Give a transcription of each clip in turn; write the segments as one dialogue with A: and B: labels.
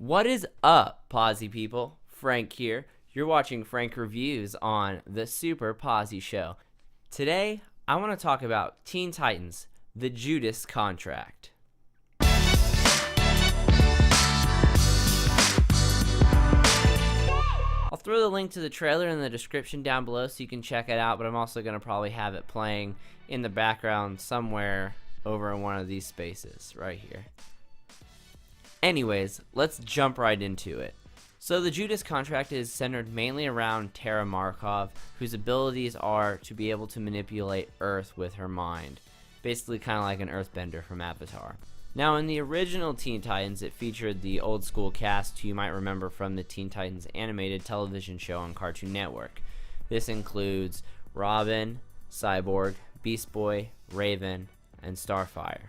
A: What is up, Posy people? Frank here. You're watching Frank Reviews on the Super Posy Show. Today, I want to talk about Teen Titans, the Judas Contract. I'll throw the link to the trailer in the description down below so you can check it out, but I'm also going to probably have it playing in the background somewhere over in one of these spaces right here. Anyways, let's jump right into it. So the Judas Contract is centered mainly around Tara Markov, whose abilities are to be able to manipulate Earth with her mind. Basically kind of like an earthbender from Avatar. Now in the original Teen Titans, it featured the old school cast who you might remember from the Teen Titans animated television show on Cartoon Network. This includes Robin, Cyborg, Beast Boy, Raven, and Starfire.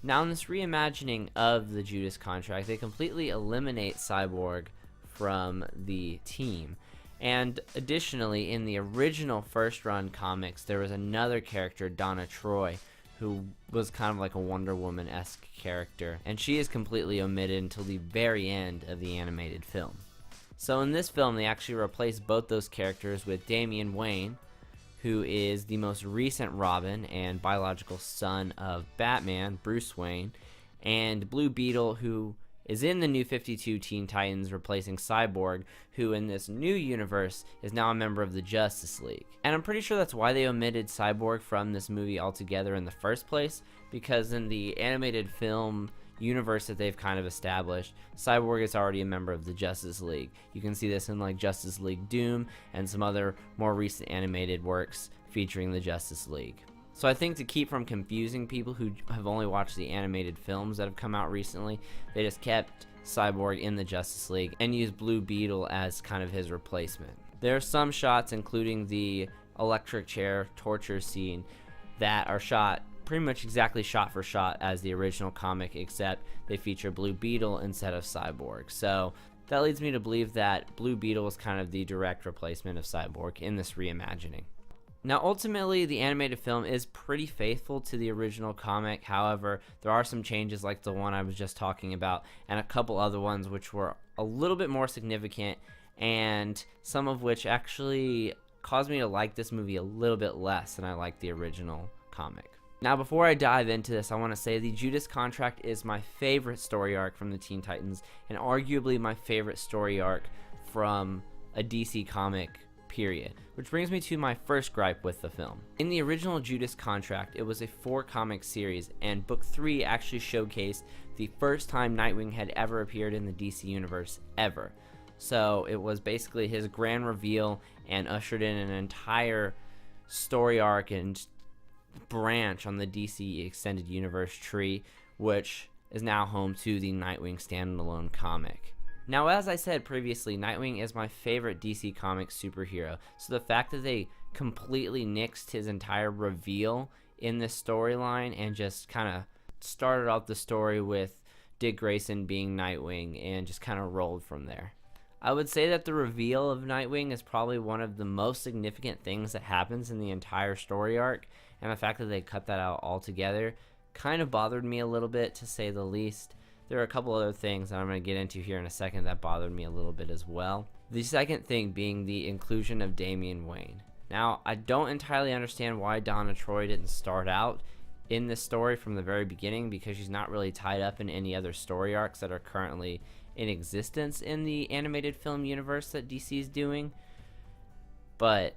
A: Now in this reimagining of the Judas Contract, they completely eliminate Cyborg from the team. And additionally, in the original first run comics, there was another character, Donna Troy, who was kind of like a Wonder Woman-esque character, and she is completely omitted until the very end of the animated film. So in this film, they actually replaced both those characters with Damian Wayne, who is the most recent Robin and biological son of Batman, Bruce Wayne, and Blue Beetle, who is in the New 52 Teen Titans, replacing Cyborg, who in this new universe is now a member of the Justice League. And I'm pretty sure that's why they omitted Cyborg from this movie altogether in the first place, because in the animated film universe that they've kind of established, Cyborg is already a member of the Justice League. You can see this in like Justice League Doom and some other more recent animated works featuring the Justice League. So I think to keep from confusing people who have only watched the animated films that have come out recently, they just kept Cyborg in the Justice League and used Blue Beetle as kind of his replacement. There are some shots, including the electric chair torture scene, that are shot pretty much exactly shot for shot as the original comic, except they feature Blue Beetle instead of Cyborg. So that leads me to believe that Blue Beetle is kind of the direct replacement of Cyborg in this reimagining. Now ultimately, the animated film is pretty faithful to the original comic. However, there are some changes like the one I was just talking about, and a couple other ones which were a little bit more significant, and some of which actually caused me to like this movie a little bit less than I liked the original comic. Now before I dive into this, I want to say the Judas Contract is my favorite story arc from the Teen Titans, and arguably my favorite story arc from a DC comic, period. Which brings me to my first gripe with the film. In the original Judas Contract, it was a 4-comic series, and book 3 actually showcased the first time Nightwing had ever appeared in the DC universe ever. So it was basically his grand reveal and ushered in an entire story arc and branch on the DC Extended Universe tree, which is now home to the Nightwing standalone comic. Now, as I said previously, Nightwing is my favorite DC Comics superhero, so the fact that they completely nixed his entire reveal in this storyline and just kind of started off the story with Dick Grayson being Nightwing and just kind of rolled from there. I would say that the reveal of Nightwing is probably one of the most significant things that happens in the entire story arc, and the fact that they cut that out altogether kind of bothered me a little bit, to say the least. There are a couple other things that I'm going to get into here in a second that bothered me a little bit as well. The second thing being the inclusion of Damian Wayne. Now, I don't entirely understand why Donna Troy didn't start out in this story from the very beginning, because she's not really tied up in any other story arcs that are currently in existence in the animated film universe that DC is doing. But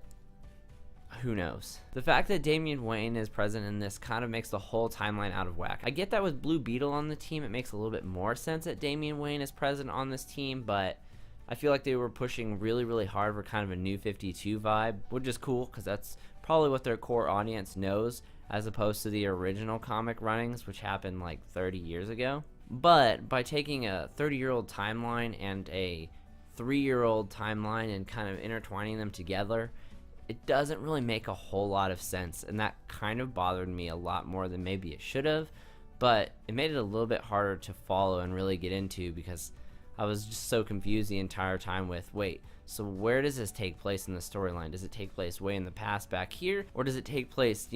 A: who knows? The fact that Damian Wayne is present in this kind of makes the whole timeline out of whack. I get that with Blue Beetle on the team, it makes a little bit more sense that Damian Wayne is present on this team, but I feel like they were pushing really hard for kind of a New 52 vibe, which is cool because that's probably what their core audience knows, as opposed to the original comic runnings, which happened like 30 years ago. But by taking a 30-year-old timeline and a 3-year-old timeline and kind of intertwining them together, it doesn't really make a whole lot of sense, and that kind of bothered me a lot more than maybe it should have, but it made it a little bit harder to follow and really get into, because I was just so confused the entire time with, wait, so where does this take place in the storyline? Does it take place way in the past back here, or does it take place,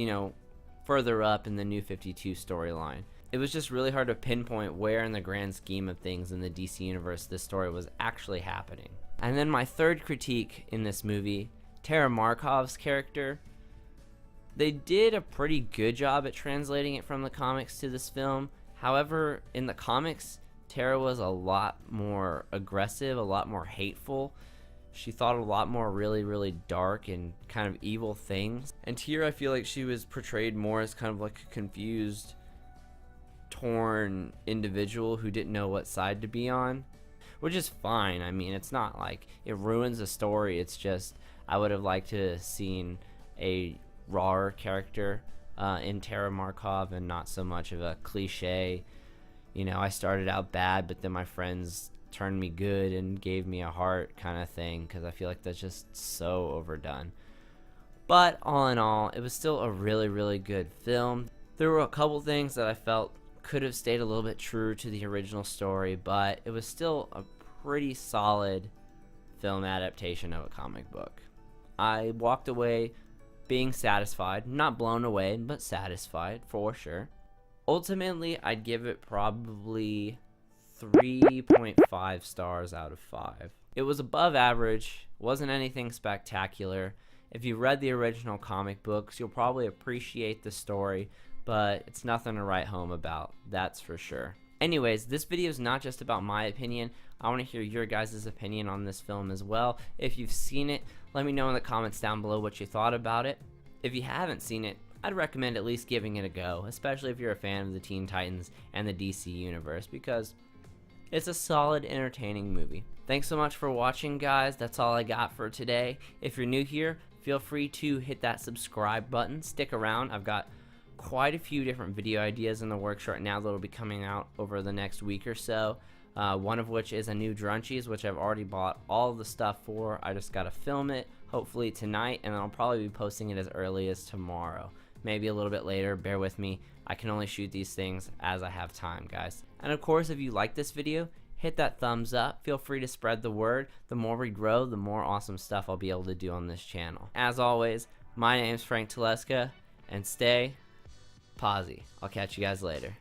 A: further up in the New 52 storyline? it was just really hard to pinpoint where in the grand scheme of things in the DC universe this story was actually happening. And then my third critique in this movie, Tara Markov's character. They did a pretty good job at translating it from the comics to this film. However, in the comics, Tara was a lot more aggressive, a lot more hateful. She thought a lot more really dark and kind of evil things. And here I feel like she was portrayed more as kind of like a confused, torn individual who didn't know what side to be on. Which is fine. I mean, it's not like it ruins the story. It's just I would have liked to have seen a rawer character in Tara Markov and not so much of a cliche, you know, I started out bad but then my friends turned me good and gave me a heart kind of thing, because I feel like that's just so overdone. But all in all, it was still a really good film. There were a couple things that I felt could have stayed a little bit truer to the original story, but it was still a pretty solid film adaptation of a comic book. I walked away being satisfied, not blown away, but satisfied for sure. Ultimately, I'd give it probably 3.5 stars out of 5. It was above average, wasn't anything spectacular. If you read the original comic books, you'll probably appreciate the story, but it's nothing to write home about, that's for sure. Anyways, this video is not just about my opinion. I want to hear your guys' opinion on this film as well. If you've seen it, let me know in the comments down below what you thought about it. If you haven't seen it, I'd recommend at least giving it a go, especially if you're a fan of the Teen Titans and the DC universe, because it's a solid, entertaining movie. Thanks so much for watching, guys. That's all I got for today. If you're new here, feel free to hit that subscribe button. Stick around. I've got quite a few different video ideas in the works right now that will be coming out over the next week or so. One of which is a new Drunchies, which I've already bought all of the stuff for. I just gotta film it, hopefully tonight, and I'll probably be posting it as early as tomorrow. Maybe a little bit later, bear with me. I can only shoot these things as I have time, guys. And of course, if you like this video, hit that thumbs up. Feel free to spread the word. The more we grow, the more awesome stuff I'll be able to do on this channel. As always, my name's Frank Telesca, and stay posy. I'll catch you guys later.